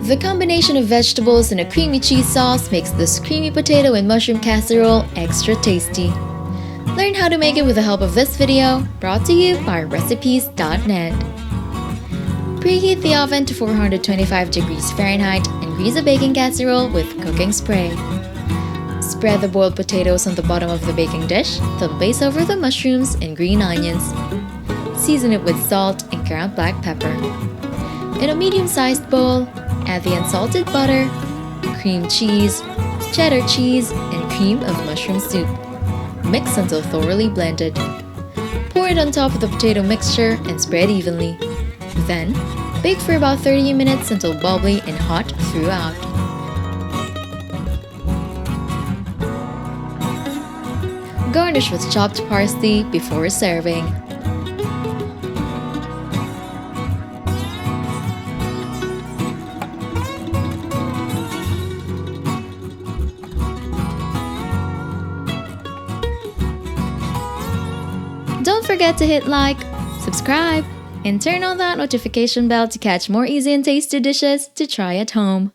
The combination of vegetables and a creamy cheese sauce makes this creamy potato and mushroom casserole extra tasty. Learn how to make it with the help of this video, brought to you by recipes.net. Preheat the oven to 425 degrees Fahrenheit and grease a baking casserole with cooking spray. Spread the boiled potatoes on the bottom of the baking dish, then place over the mushrooms and green onions. Season it with salt and ground black pepper. In a medium-sized bowl, add the unsalted butter, cream cheese, cheddar cheese, and cream of mushroom soup. Mix until thoroughly blended. Pour it on top of the potato mixture and spread evenly. Then, bake for about 30 minutes until bubbly and hot throughout. Garnish with chopped parsley before serving. Don't forget to hit like, subscribe, and turn on that notification bell to catch more easy and tasty dishes to try at home.